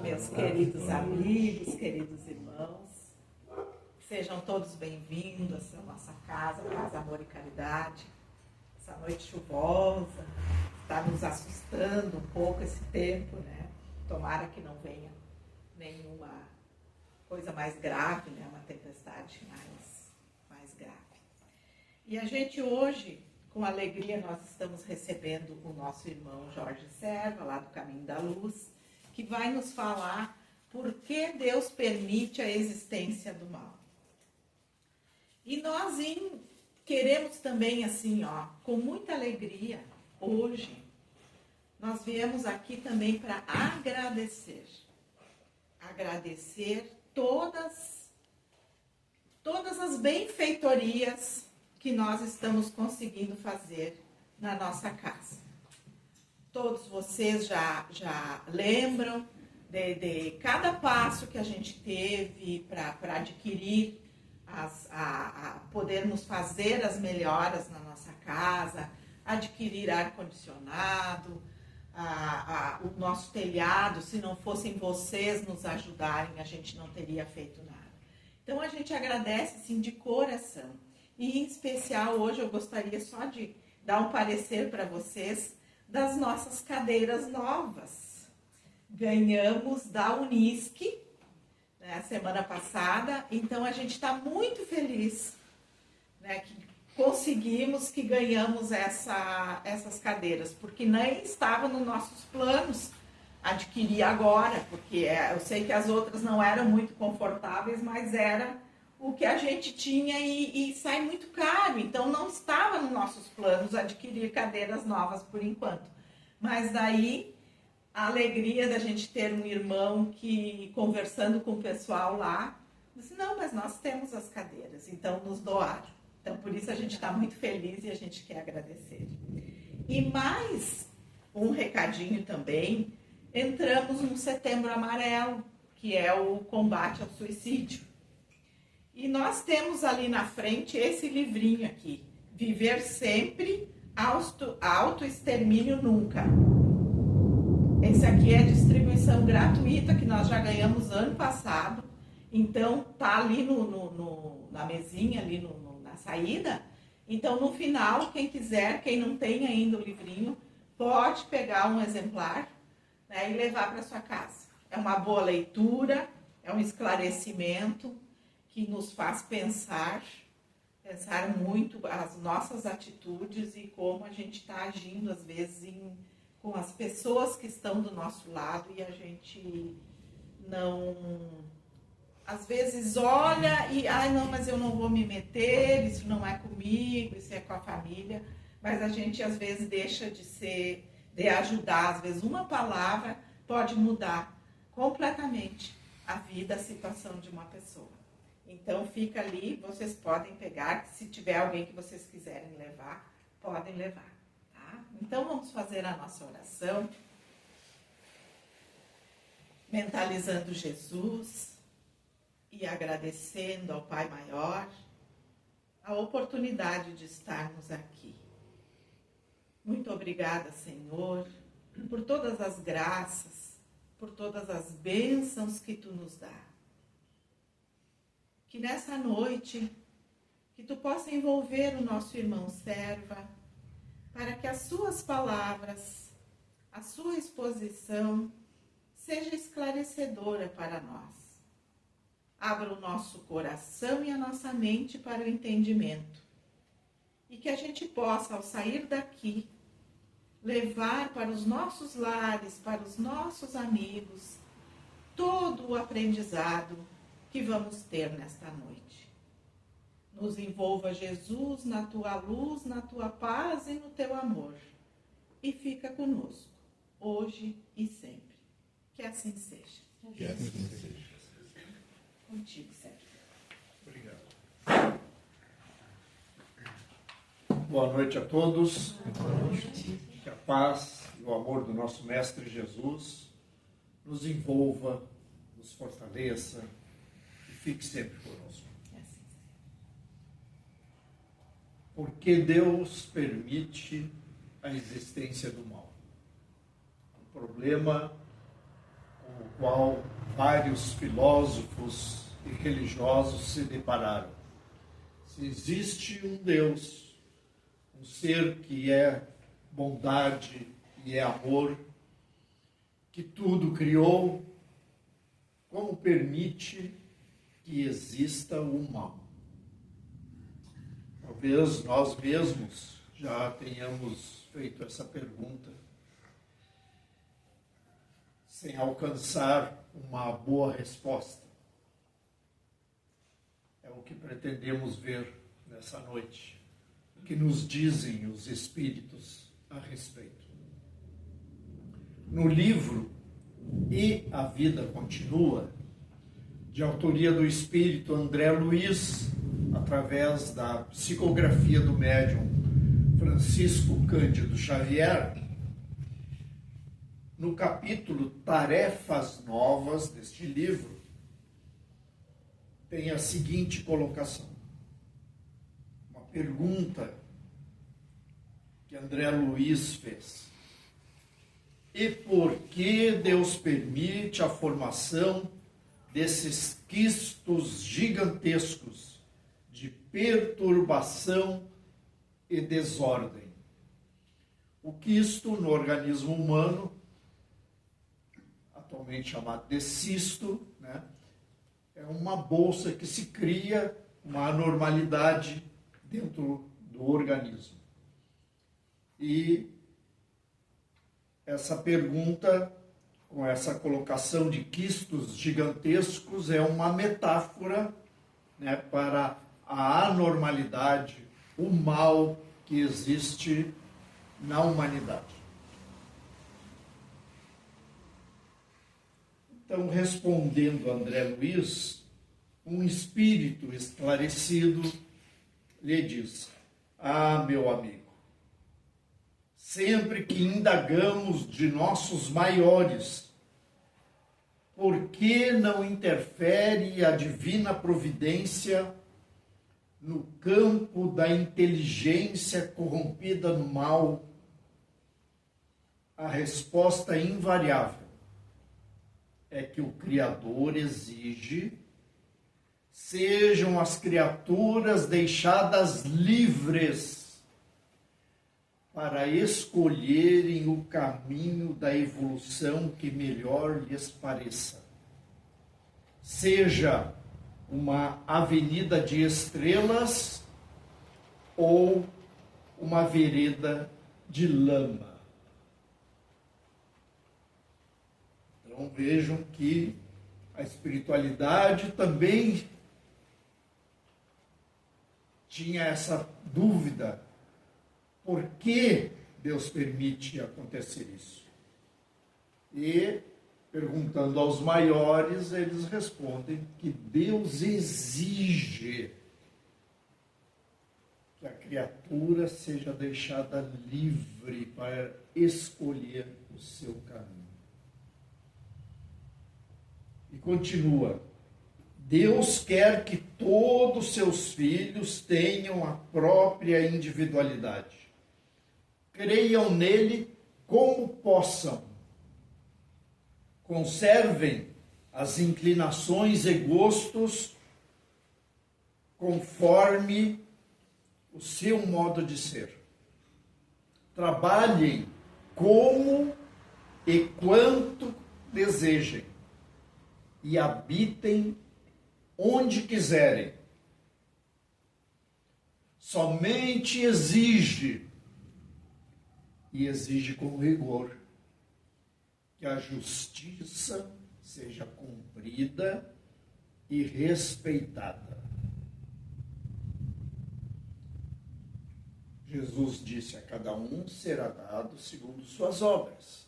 meus queridos amigos, queridos irmãos. Sejam todos bem-vindos à nossa casa, Paz, Amor e Caridade. Essa noite chuvosa, está nos assustando um pouco esse tempo, né? Tomara que não venha nenhuma coisa mais grave, né? Uma tempestade mais grave. E a gente hoje, com alegria, nós estamos recebendo o nosso irmão Jorge Serva, lá do Caminho da Luz, que vai nos falar por que Deus permite a existência do mal. E nós queremos também, assim, com muita alegria, hoje, nós viemos aqui também para agradecer. Agradecer todas as benfeitorias que nós estamos conseguindo fazer na nossa casa. Todos vocês já lembram de cada passo que a gente teve para adquirir, podermos fazer as melhoras na nossa casa, adquirir ar-condicionado, o nosso telhado. Se não fossem vocês nos ajudarem, a gente não teria feito nada. Então a gente agradece sim de coração. E em especial hoje eu gostaria só de dar um parecer para vocês das nossas cadeiras novas. Ganhamos da Unisc, né, semana passada, então a gente está muito feliz, né, que conseguimos, que ganhamos essas cadeiras, porque nem estava nos nossos planos adquirir agora, porque eu sei que as outras não eram muito confortáveis, mas era o que a gente tinha e sai muito caro, então não estava nos nossos planos adquirir cadeiras novas por enquanto. Mas daí a alegria da gente ter um irmão que, conversando com o pessoal lá, disse, não, mas nós temos as cadeiras, então nos doaram. Então por isso a gente está muito feliz e a gente quer agradecer. E mais um recadinho também, entramos no Setembro Amarelo, que é o combate ao suicídio. E nós temos ali na frente esse livrinho aqui, Viver Sempre, Autoextermínio Nunca. Esse aqui é a distribuição gratuita que nós já ganhamos ano passado. Então tá ali na mesinha, ali na saída. Então no final, quem quiser, quem não tem ainda o livrinho, pode pegar um exemplar, né, e levar para sua casa. É uma boa leitura, é um esclarecimento que nos faz pensar muito as nossas atitudes e como a gente está agindo, às vezes, com as pessoas que estão do nosso lado e a gente não... Às vezes olha e, não, mas eu não vou me meter, isso não é comigo, isso é com a família, mas a gente, às vezes, deixa de ajudar. Às vezes, uma palavra pode mudar completamente a vida, a situação de uma pessoa. Então fica ali, vocês podem pegar, se tiver alguém que vocês quiserem levar, podem levar, tá? Então vamos fazer a nossa oração, mentalizando Jesus e agradecendo ao Pai Maior a oportunidade de estarmos aqui. Muito obrigada, Senhor, por todas as graças, por todas as bênçãos que Tu nos dá. Que nessa noite, que Tu possa envolver o nosso irmão Serva, para que as suas palavras, a sua exposição, seja esclarecedora para nós. Abra o nosso coração e a nossa mente para o entendimento. E que a gente possa, ao sair daqui, levar para os nossos lares, para os nossos amigos, todo o aprendizado que vamos ter nesta noite. Nos envolva, Jesus, na Tua luz, na Tua paz e no Teu amor. E fica conosco, hoje e sempre. Que assim seja. Que assim seja. Contigo, Sérgio. Obrigado. Boa noite a todos. Boa noite. Que a paz e o amor do nosso Mestre Jesus nos envolva, nos fortaleça, fique sempre conosco. Porque Deus permite a existência do mal. O problema, qual vários filósofos e religiosos se depararam. Se existe um Deus, um ser que é bondade e é amor, que tudo criou, como permite que exista o mal? Talvez nós mesmos já tenhamos feito essa pergunta, sem alcançar uma boa resposta. É o que pretendemos ver nessa noite. O que nos dizem os Espíritos a respeito. No livro E a Vida Continua, de autoria do Espírito André Luiz, através da psicografia do médium Francisco Cândido Xavier, no capítulo Tarefas Novas deste livro, tem a seguinte colocação. Uma pergunta que André Luiz fez. E por que Deus permite a formação desses quistos gigantescos de perturbação e desordem? O quisto no organismo humano, atualmente chamado de cisto, né, é uma bolsa que se cria, uma anormalidade dentro do organismo. E essa pergunta, com essa colocação de quistos gigantescos, é uma metáfora, né, para a anormalidade, o mal que existe na humanidade. Então, respondendo a André Luiz, um espírito esclarecido lhe diz: ah, meu amigo, sempre que indagamos de nossos maiores, por que não interfere a divina providência no campo da inteligência corrompida no mal? A resposta invariável é que o Criador exige sejam as criaturas deixadas livres para escolherem o caminho da evolução que melhor lhes pareça. Seja uma avenida de estrelas ou uma vereda de lama. Então vejam que a espiritualidade também tinha essa dúvida. Por que Deus permite acontecer isso? E, perguntando aos maiores, eles respondem que Deus exige que a criatura seja deixada livre para escolher o seu caminho. E continua: Deus quer que todos seus filhos tenham a própria individualidade. Creiam nele como possam. Conservem as inclinações e gostos conforme o seu modo de ser. Trabalhem como e quanto desejem e habitem onde quiserem. Somente exige, e exige com rigor, que a justiça seja cumprida e respeitada. Jesus disse: a cada um será dado segundo suas obras.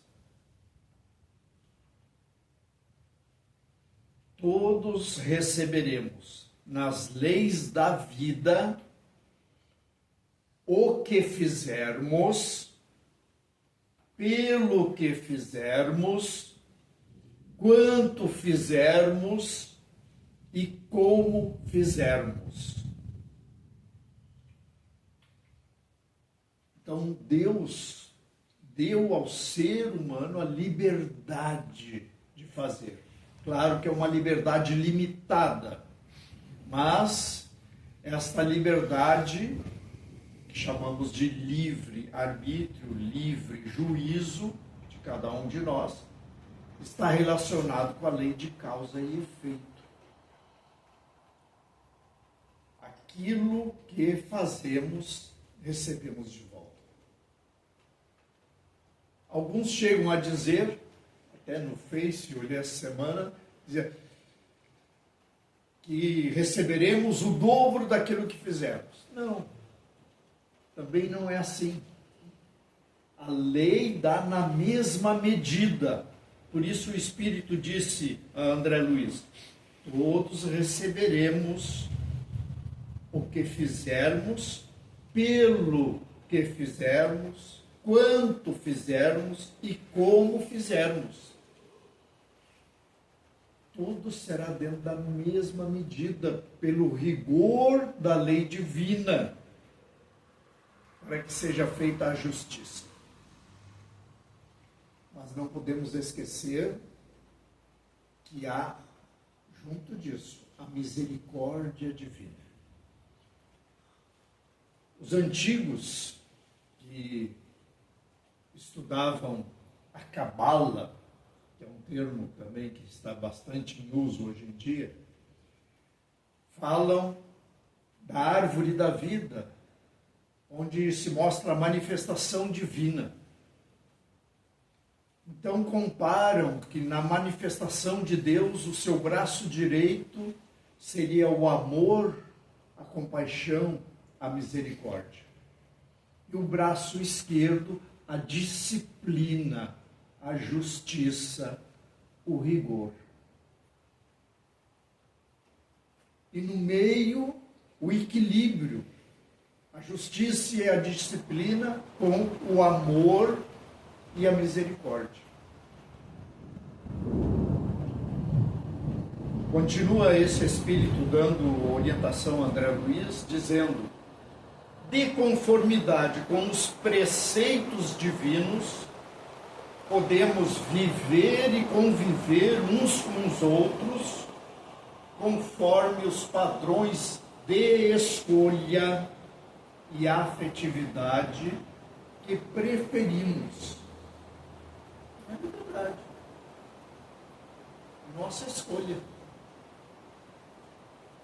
Todos receberemos nas leis da vida o que fizermos, pelo que fizermos, quanto fizermos e como fizermos. Então Deus deu ao ser humano a liberdade de fazer. Claro que é uma liberdade limitada, mas esta liberdade, que chamamos de livre arbítrio, livre juízo de cada um de nós, está relacionado com a lei de causa e efeito. Aquilo que fazemos, recebemos de volta. Alguns chegam a dizer, até no Face, eu olhei essa semana, dizer que receberemos o dobro daquilo que fizemos. Não, também não é assim. A lei dá na mesma medida. Por isso o Espírito disse a André Luiz, todos receberemos o que fizermos, pelo que fizermos, quanto fizermos e como fizermos. Tudo será dentro da mesma medida, pelo rigor da lei divina, para que seja feita a justiça. Mas não podemos esquecer que há, junto disso, a misericórdia divina. Os antigos que estudavam a Cabala, que é um termo também que está bastante em uso hoje em dia, falam da árvore da vida, onde se mostra a manifestação divina. Então comparam que na manifestação de Deus, o seu braço direito seria o amor, a compaixão, a misericórdia. E o braço esquerdo, a disciplina, a justiça, o rigor. E no meio, o equilíbrio, a justiça e a disciplina com o amor e a misericórdia. Continua esse Espírito dando orientação a André Luiz, dizendo: de conformidade com os preceitos divinos, podemos viver e conviver uns com os outros, conforme os padrões de escolha e afetividade que preferimos. É verdade. Nossa escolha.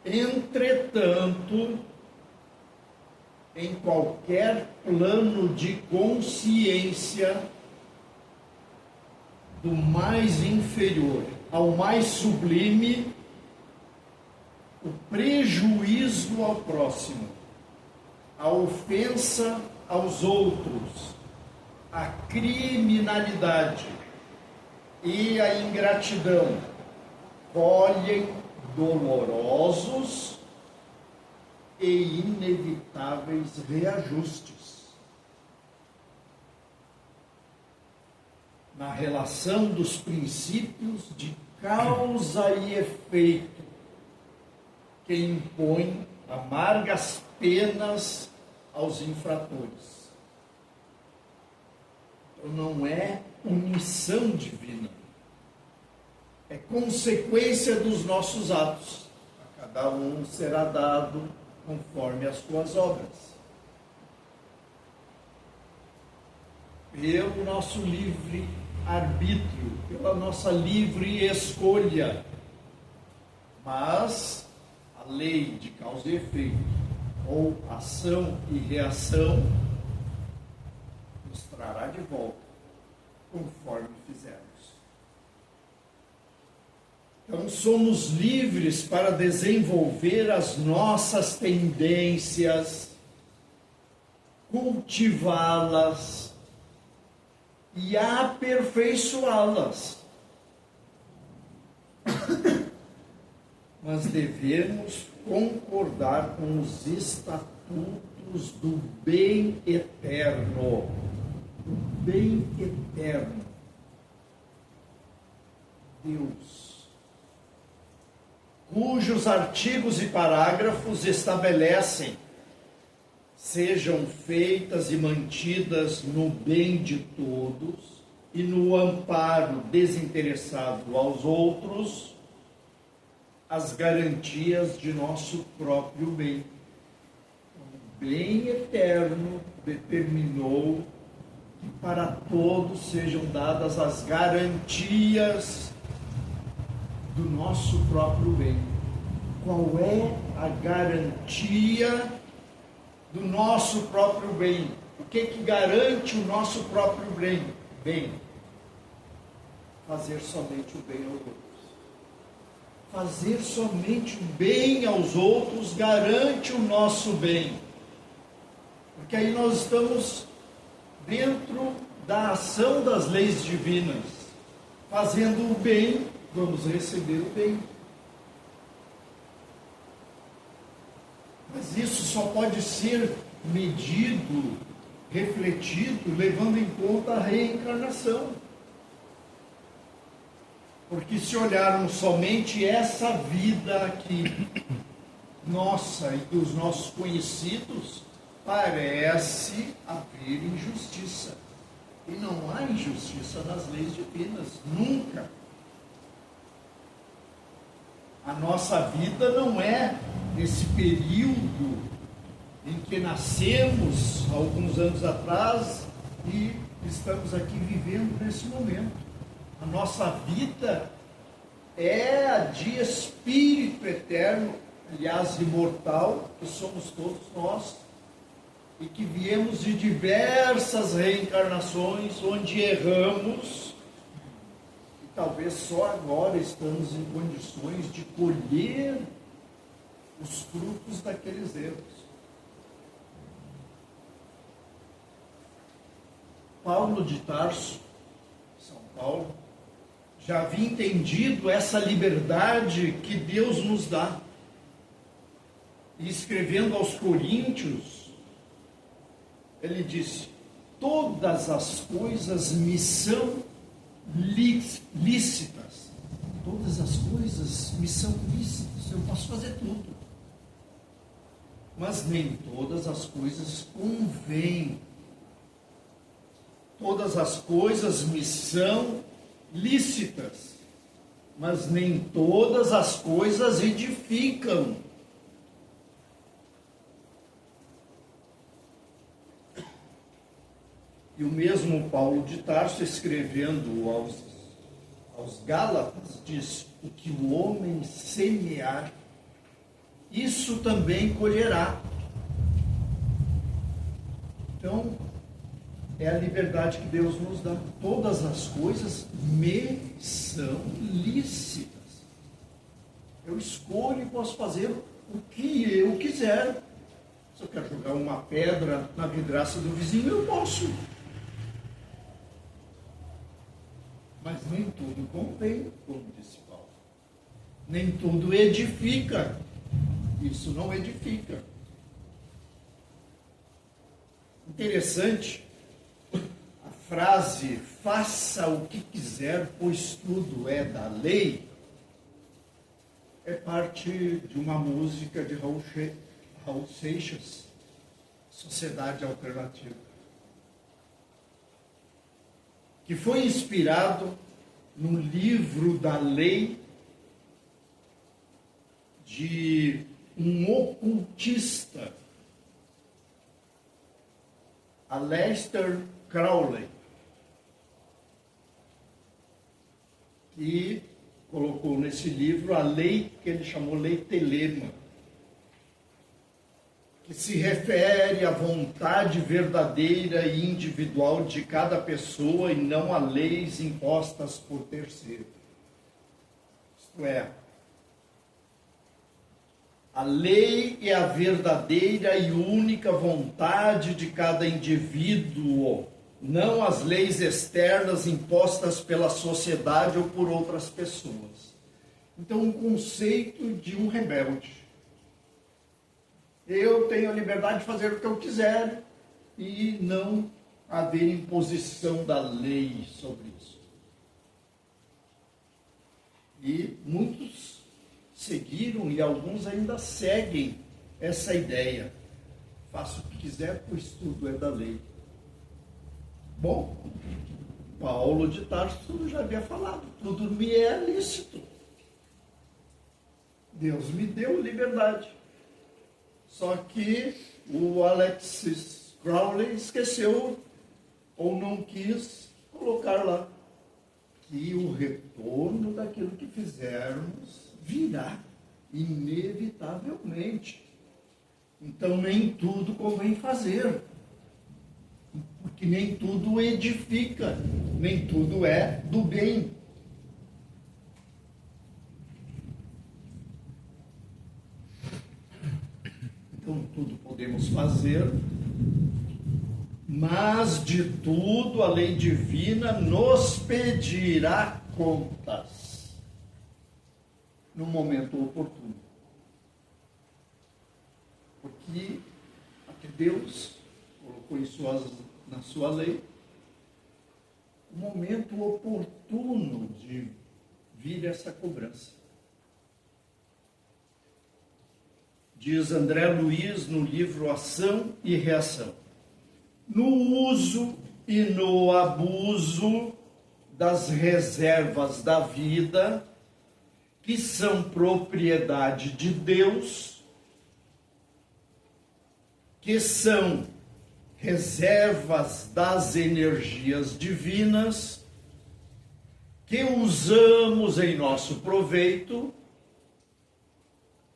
Entretanto, em qualquer plano de consciência, do mais inferior ao mais sublime, o prejuízo ao próximo, a ofensa aos outros, a criminalidade e a ingratidão colhem dolorosos e inevitáveis reajustes. Na relação dos princípios de causa e efeito, que impõe amargas penas aos infratores. Então não é punição divina, é consequência dos nossos atos. A cada um será dado conforme as suas obras. Pelo nosso livre arbítrio, pela nossa livre escolha. Mas a lei de causa e efeito, ou ação e reação, nos trará de volta, conforme fizermos. Então, somos livres para desenvolver as nossas tendências, cultivá-las e aperfeiçoá-las. Mas devemos concordar com os estatutos do bem eterno. O bem eterno. Deus, cujos artigos e parágrafos estabelecem: sejam feitas e mantidas no bem de todos, e no amparo desinteressado aos outros, as garantias de nosso próprio bem. O bem eterno determinou que para todos sejam dadas as garantias do nosso próprio bem. Qual é a garantia do nosso próprio bem? O que garante o nosso próprio bem? Fazer somente o bem aos outros. Fazer somente o bem aos outros garante o nosso bem. Porque aí nós estamos dentro da ação das leis divinas. Fazendo o bem, vamos receber o bem. Mas isso só pode ser medido, refletido, levando em conta a reencarnação. Porque se olharmos somente essa vida aqui, nossa e dos nossos conhecidos, parece haver injustiça. E não há injustiça nas leis divinas, nunca. A nossa vida não é esse período em que nascemos alguns anos atrás e estamos aqui vivendo nesse momento. A nossa vida é a de espírito eterno, aliás, imortal, que somos todos nós, e que viemos de diversas reencarnações onde erramos, e talvez só agora estamos em condições de colher os frutos daqueles erros. Paulo de Tarso, São Paulo, já havia entendido essa liberdade que Deus nos dá. E escrevendo aos Coríntios, ele disse: todas as coisas me são lícitas. Todas as coisas me são lícitas. Eu posso fazer tudo. Mas nem todas as coisas convêm. Todas as coisas me são lícitas, mas nem todas as coisas edificam. E o mesmo Paulo de Tarso, escrevendo aos Gálatas, diz: o que o homem semear, isso também colherá. Então, é a liberdade que Deus nos dá. Todas as coisas me são lícitas. Eu escolho e posso fazer o que eu quiser. Se eu quero jogar uma pedra na vidraça do vizinho, eu posso. Mas nem tudo convém, como disse Paulo. Nem tudo edifica. Isso não edifica. Interessante. Frase, faça o que quiser, pois tudo é da lei, é parte de uma música de Raul Seixas, Sociedade Alternativa, que foi inspirado no livro da lei de um ocultista, Aleister Crowley, e colocou nesse livro a lei que ele chamou Lei Telema, que se refere à vontade verdadeira e individual de cada pessoa e não a leis impostas por terceiro. Isto é, a lei é a verdadeira e única vontade de cada indivíduo, não as leis externas impostas pela sociedade ou por outras pessoas. Então, um conceito de um rebelde. Eu tenho a liberdade de fazer o que eu quiser e não haver imposição da lei sobre isso. E muitos seguiram e alguns ainda seguem essa ideia. Faça o que quiser, pois tudo é da lei. Bom, Paulo de Tarso já havia falado, tudo me é lícito. Deus me deu liberdade. Só que o Alexis Crowley esqueceu ou não quis colocar lá que o retorno daquilo que fizermos virá inevitavelmente. Então nem tudo convém fazer, porque nem tudo edifica, nem tudo é do bem. Então tudo podemos fazer, mas de tudo a lei divina nos pedirá contas no momento oportuno. Porque até Deus colocou na sua lei o momento oportuno de vir essa cobrança. Diz André Luiz no livro Ação e Reação: no uso e no abuso das reservas da vida, que são propriedade de Deus, que são reservas das energias divinas, que usamos em nosso proveito,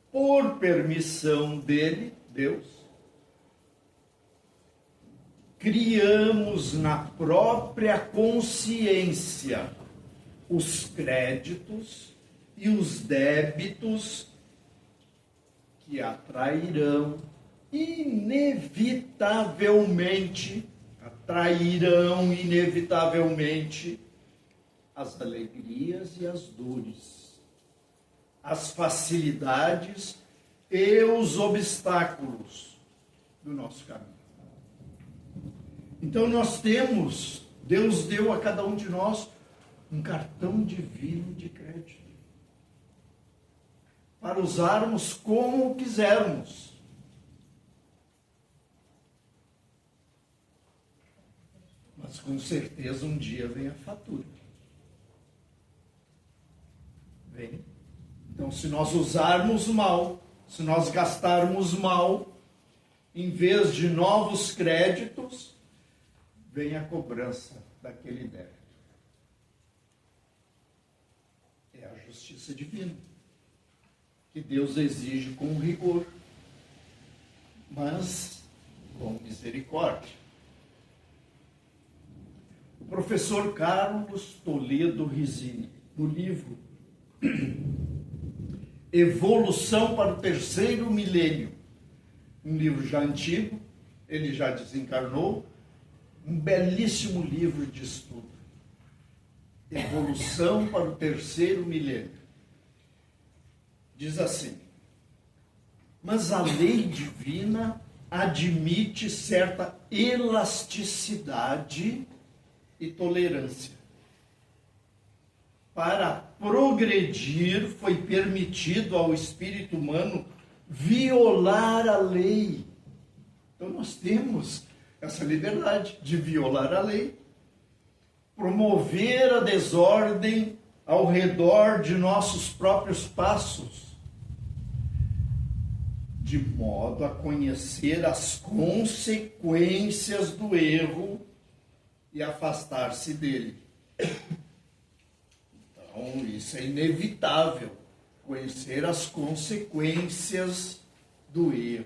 por permissão dele, Deus, criamos na própria consciência os créditos e os débitos que atrairão inevitavelmente as alegrias e as dores, as facilidades e os obstáculos do nosso caminho. Então Deus deu a cada um de nós um cartão divino de crédito, para usarmos como quisermos. Mas com certeza um dia vem a fatura. Vem. Então, se nós usarmos mal, se nós gastarmos mal, em vez de novos créditos, vem a cobrança daquele débito. É a justiça divina, que Deus exige com rigor, mas com misericórdia. O professor Carlos Toledo Rizzini, no livro Evolução para o Terceiro Milênio, um livro já antigo, ele já desencarnou, um belíssimo livro de estudo. Evolução para o Terceiro Milênio. Diz assim: mas a lei divina admite certa elasticidade e tolerância. Para progredir, foi permitido ao espírito humano violar a lei. Então nós temos essa liberdade de violar a lei, promover a desordem ao redor de nossos próprios passos, de modo a conhecer as consequências do erro e afastar-se dele. Então, isso é inevitável, conhecer as consequências do erro.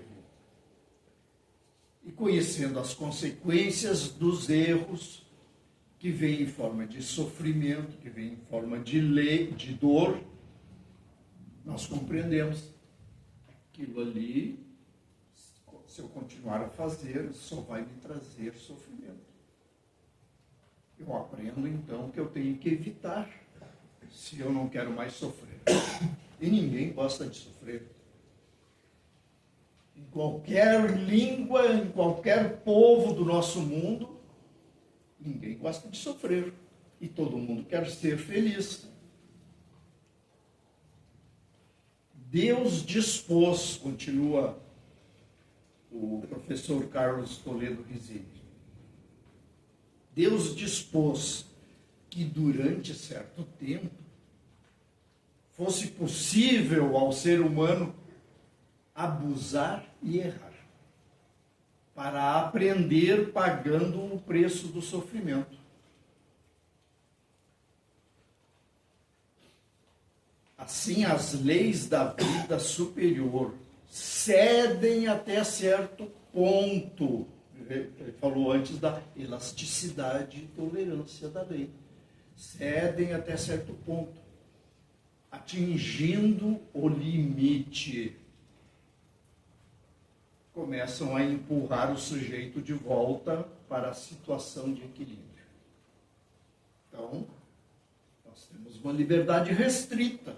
E conhecendo as consequências dos erros, que vem em forma de sofrimento, que vem em forma de dor, nós compreendemos aquilo ali, se eu continuar a fazer, só vai me trazer sofrimento. Eu aprendo então que eu tenho que evitar, se eu não quero mais sofrer. E ninguém gosta de sofrer. Em qualquer língua, em qualquer povo do nosso mundo, ninguém gosta de sofrer. E todo mundo quer ser feliz. Deus dispôs, continua o professor Carlos Toledo Rizzini, Deus dispôs que durante certo tempo fosse possível ao ser humano abusar e errar, para aprender pagando o preço do sofrimento. Assim, as leis da vida superior cedem até certo ponto. Ele falou antes da elasticidade e tolerância da lei. Cedem até certo ponto, atingindo o limite. Começam a empurrar o sujeito de volta para a situação de equilíbrio. Então, nós temos uma liberdade restrita.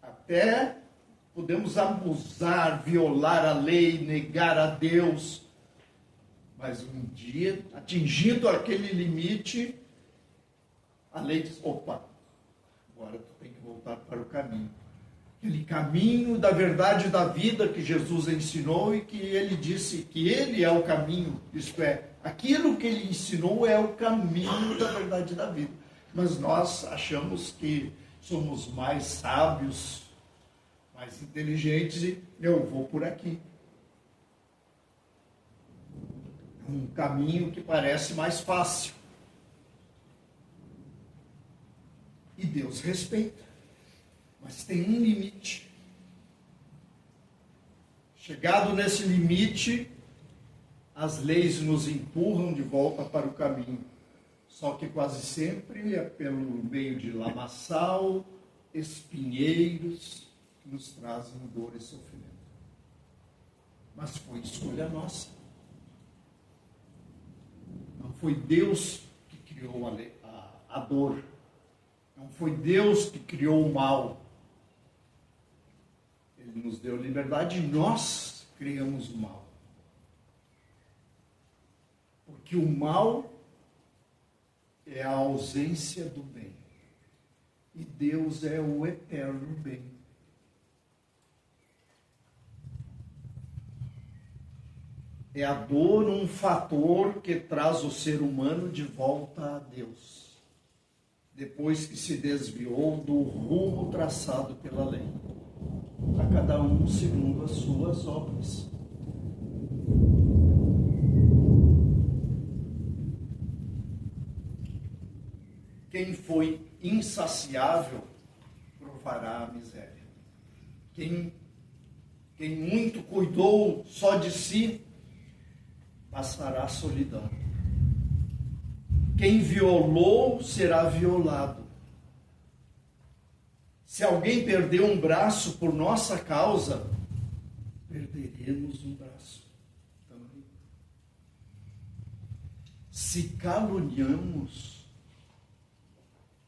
Até podemos abusar, violar a lei, negar a Deus. Mas um dia, atingindo aquele limite, a lei diz, opa, agora tu tem que voltar para o caminho. Aquele caminho da verdade da vida que Jesus ensinou e que ele disse que ele é o caminho. Isto é, aquilo que ele ensinou é o caminho da verdade da vida. Mas nós achamos que somos mais sábios, mais inteligentes e eu vou por aqui. Um caminho que parece mais fácil. E Deus respeita. Mas tem um limite. Chegado nesse limite, as leis nos empurram de volta para o caminho. Só que quase sempre é pelo meio de lamaçal, espinheiros, que nos trazem dor e sofrimento. Mas foi escolha nossa. Não foi Deus que criou a dor. Não foi Deus que criou o mal. Ele nos deu liberdade e nós criamos o mal. Porque o mal é a ausência do bem. E Deus é o eterno bem. É a dor um fator que traz o ser humano de volta a Deus, depois que se desviou do rumo traçado pela lei, a cada um segundo as suas obras. Quem foi insaciável provará a miséria. Quem muito cuidou só de si, passará a solidão. Quem violou será violado. Se alguém perdeu um braço por nossa causa, perderemos um braço também. Se caluniamos,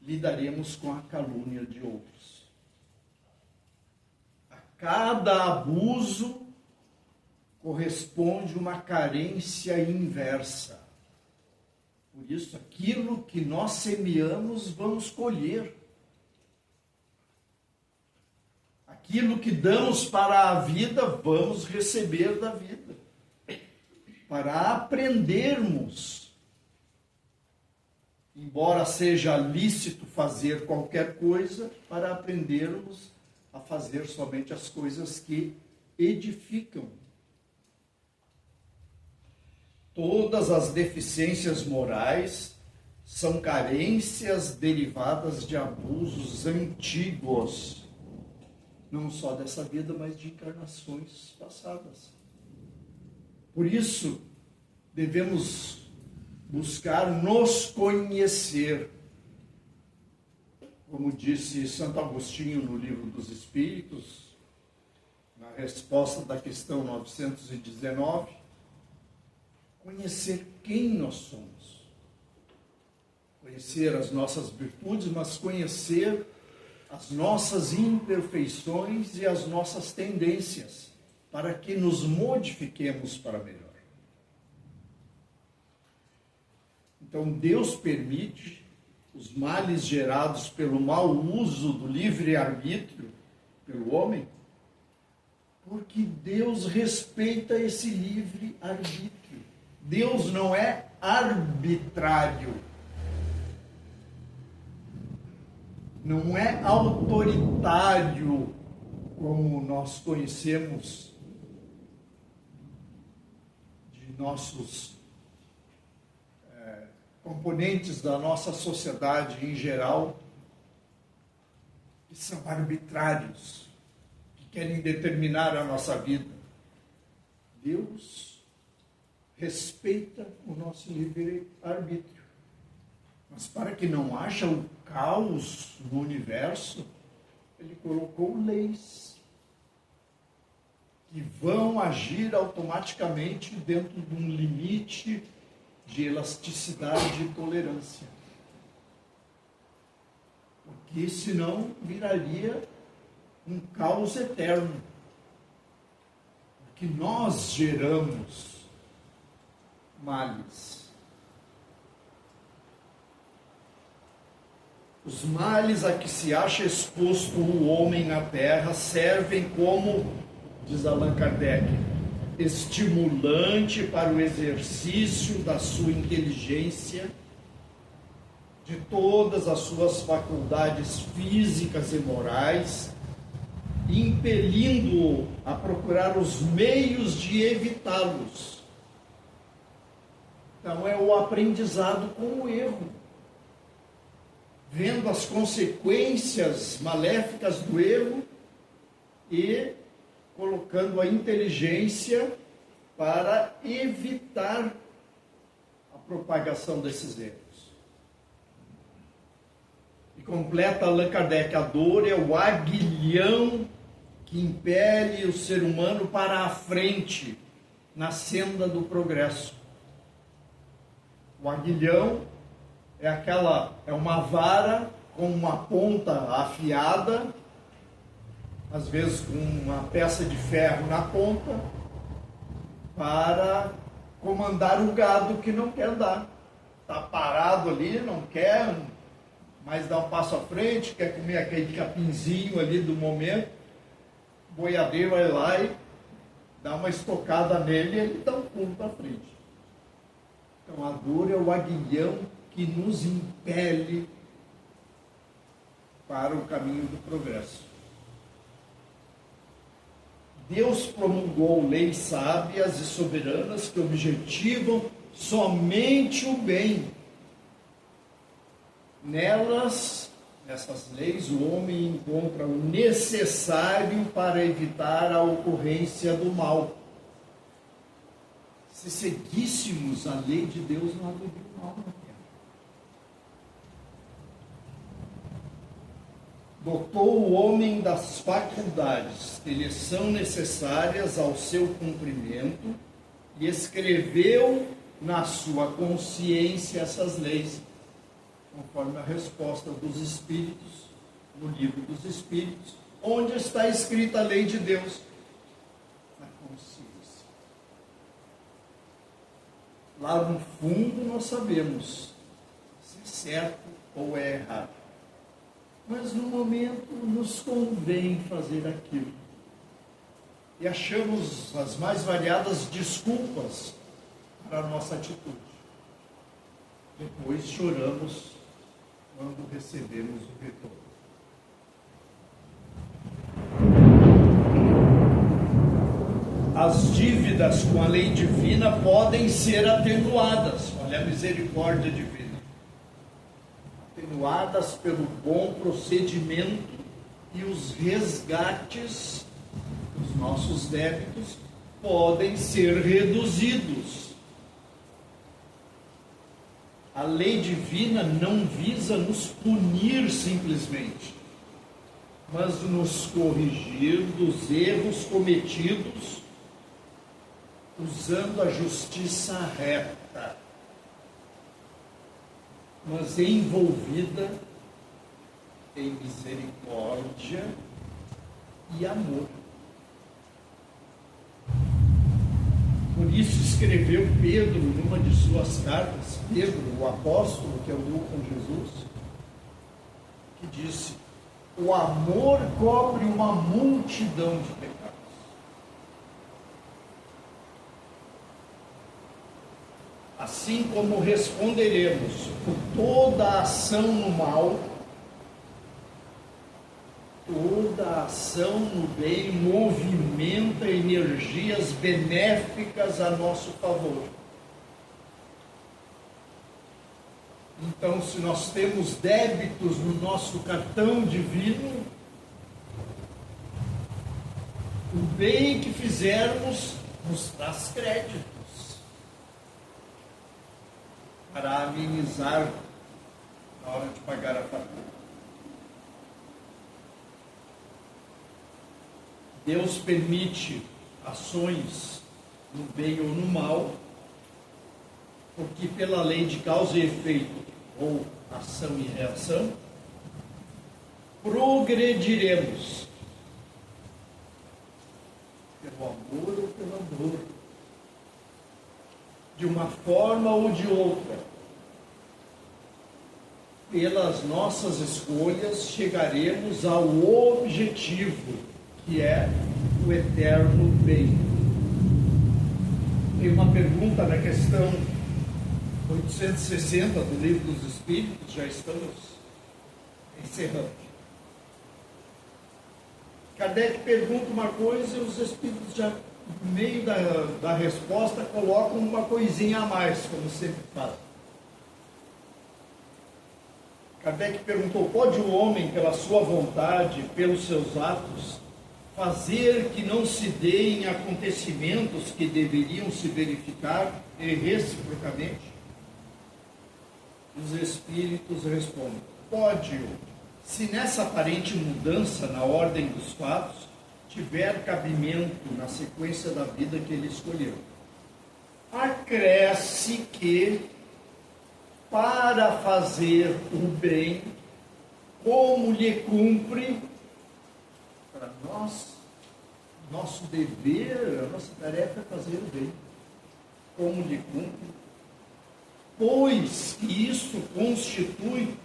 lidaremos com a calúnia de outros. A cada abuso corresponde uma carência inversa. Por isso, aquilo que nós semeamos, vamos colher. Aquilo que damos para a vida, vamos receber da vida. Para aprendermos, embora seja lícito fazer qualquer coisa, para aprendermos a fazer somente as coisas que edificam. Todas as deficiências morais são carências derivadas de abusos antigos, não só dessa vida, mas de encarnações passadas. Por isso, devemos buscar nos conhecer. Como disse Santo Agostinho no Livro dos Espíritos, na resposta da questão 919, conhecer quem nós somos. Conhecer as nossas virtudes, mas conhecer as nossas imperfeições e as nossas tendências, para que nos modifiquemos para melhor. Então, Deus permite os males gerados pelo mau uso do livre-arbítrio pelo homem, porque Deus respeita esse livre-arbítrio. Deus não é arbitrário. não é autoritário como nós conhecemos de nossos componentes da nossa sociedade em geral, que são arbitrários, que querem determinar a nossa vida. Deus respeita o nosso livre-arbítrio. Mas para que não haja o caos no universo, Ele colocou leis que vão agir automaticamente dentro de um limite de elasticidade e tolerância. Porque senão viraria um caos eterno. Porque nós geramos males. Os males a que se acha exposto o homem na terra servem como, diz Allan Kardec, estimulante para o exercício da sua inteligência, de todas as suas faculdades físicas e morais, impelindo-o a procurar os meios de evitá-los. Então é o aprendizado com o erro, vendo as consequências maléficas do erro e colocando a inteligência para evitar a propagação desses erros. E completa Allan Kardec: a dor é o aguilhão que impele o ser humano para a frente na senda do progresso. O aguilhão é uma vara com uma ponta afiada, às vezes com uma peça de ferro na ponta, para comandar o gado que não quer andar. Está parado ali, não quer mais dar um passo à frente, quer comer aquele capinzinho ali do momento. O boiadeiro vai lá e dá uma estocada nele e ele dá um pulo para frente. Então a dor é o aguilhão que nos impele para o caminho do progresso. Deus promulgou leis sábias e soberanas que objetivam somente o bem. Nessas leis, o homem encontra o necessário para evitar a ocorrência do mal. Se seguíssemos a lei de Deus, não haveria mal na terra. Dotou o homem das faculdades que lhe são necessárias ao seu cumprimento e escreveu na sua consciência essas leis, conforme a resposta dos Espíritos, no livro dos Espíritos, onde está escrita a lei de Deus? Na consciência. Lá no fundo nós sabemos se é certo ou é errado. Mas no momento nos convém fazer aquilo. E achamos as mais variadas desculpas para a nossa atitude. Depois choramos quando recebemos o retorno. As dívidas com a lei divina podem ser atenuadas. Olha a misericórdia divina. Atenuadas pelo bom procedimento e os resgates dos nossos débitos podem ser reduzidos. A lei divina não visa nos punir simplesmente, mas nos corrigir dos erros cometidos usando a justiça reta, mas envolvida em misericórdia e amor. Por isso escreveu Pedro numa de suas cartas, Pedro, o apóstolo que andou com Jesus, que disse: o amor cobre uma multidão de pecados. Assim como responderemos por toda a ação no mal, Toda ação no bem movimenta energias benéficas a nosso favor. Então, se nós temos débitos no nosso cartão divino, o bem que fizermos nos traz créditos para amenizar na hora de pagar a fatura. Deus permite ações no bem ou no mal, porque pela lei de causa e efeito, ou ação e reação, progrediremos pelo amor ou pela dor, de uma forma ou de outra. Pelas nossas escolhas chegaremos ao objetivo, que é o eterno bem. Tem uma pergunta na questão 860 do Livro dos Espíritos, já estamos encerrando. Kardec pergunta uma coisa e os Espíritos já, no meio da resposta, colocam uma coisinha a mais, como sempre fala. Kardec perguntou: pode o homem, pela sua vontade, pelos seus atos, fazer que não se deem acontecimentos que deveriam se verificar e reciprocamente? Os Espíritos respondem: pode-o, se nessa aparente mudança na ordem dos fatos tiver cabimento na sequência da vida que ele escolheu. Acresce que, para fazer o bem, como lhe cumpre, para nós, nosso dever, a nossa tarefa é fazer o bem, como lhe cumpre, pois que isso constitui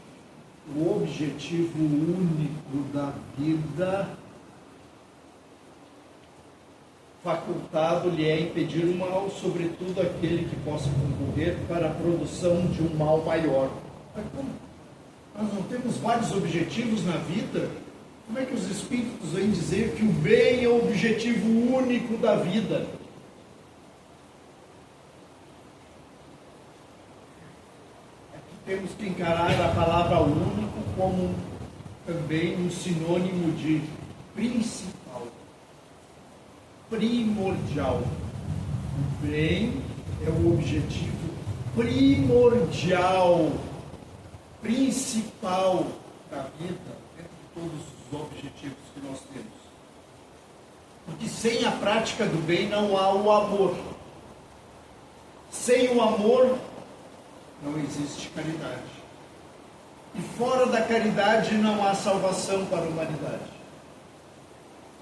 o objetivo único da vida, facultado-lhe é impedir o mal, sobretudo aquele que possa concorrer para a produção de um mal maior. Mas como nós não temos vários objetivos na vida, como é que os Espíritos vêm dizer que o bem é o objetivo único da vida? Temos que encarar a palavra único como também um sinônimo de principal, primordial. O bem é o objetivo primordial, principal da vida, entre todos os objetivos que nós temos. Porque sem a prática do bem não há o amor. Sem o amor não existe caridade. E fora da caridade não há salvação para a humanidade.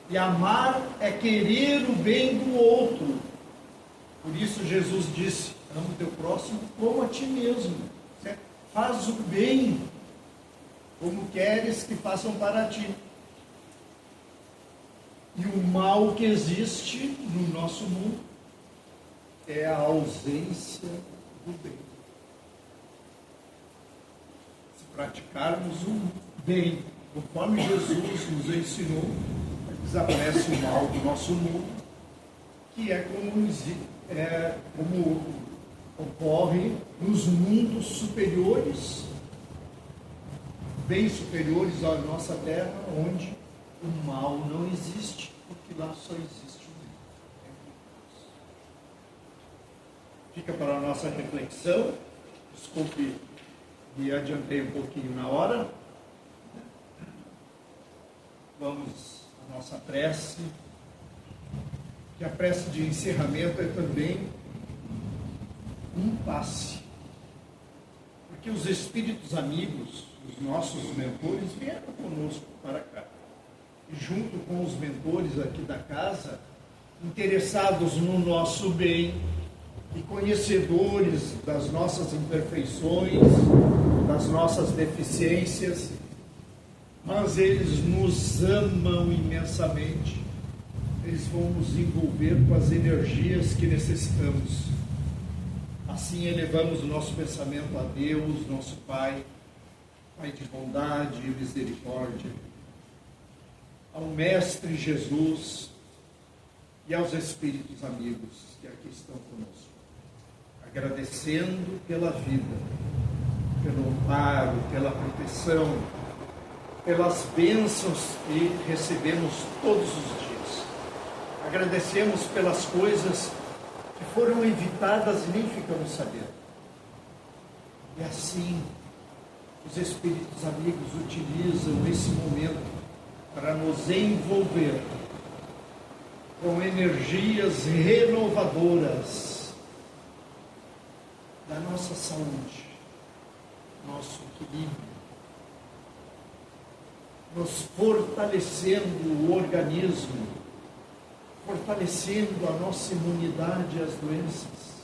E amar é querer o bem do outro. Por isso Jesus disse: ama o teu próximo como a ti mesmo. Certo? Faz o bem como queres que façam para ti. E o mal que existe no nosso mundo é a ausência do bem. Praticarmos o bem, conforme Jesus nos ensinou, desaparece o mal do nosso mundo, que é como ocorre nos mundos superiores, bem superiores à nossa terra, onde o mal não existe, porque lá só existe o bem. Fica para a nossa reflexão. Desculpe, me adiantei um pouquinho na hora. Vamos à nossa prece, que a prece de encerramento é também um passe. Porque os espíritos amigos, os nossos mentores, vieram conosco para cá. E junto com os mentores aqui da casa, interessados no nosso bem, e conhecedores das nossas imperfeições, das nossas deficiências, mas eles nos amam imensamente. Eles vão nos envolver com as energias que necessitamos. Assim elevamos o nosso pensamento a Deus, nosso Pai, Pai de bondade e misericórdia. ao Mestre Jesus e aos Espíritos amigos que aqui estão conosco, agradecendo pela vida, pelo amparo, pela proteção, pelas bênçãos que recebemos todos os dias. Agradecemos pelas coisas que foram evitadas e nem ficamos sabendo. E assim, os Espíritos amigos utilizam esse momento para nos envolver com energias renovadoras da nossa saúde, nosso equilíbrio, nos fortalecendo o organismo, fortalecendo a nossa imunidade às doenças,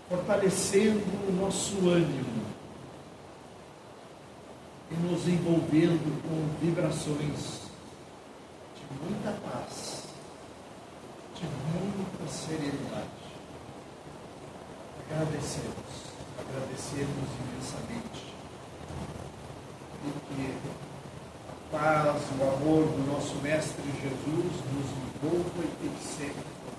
fortalecendo o nosso ânimo e nos envolvendo com vibrações de muita paz, de muita serenidade. Agradecemos imensamente. E que a paz, o amor do nosso Mestre Jesus nos envolva e fique sempre conosco.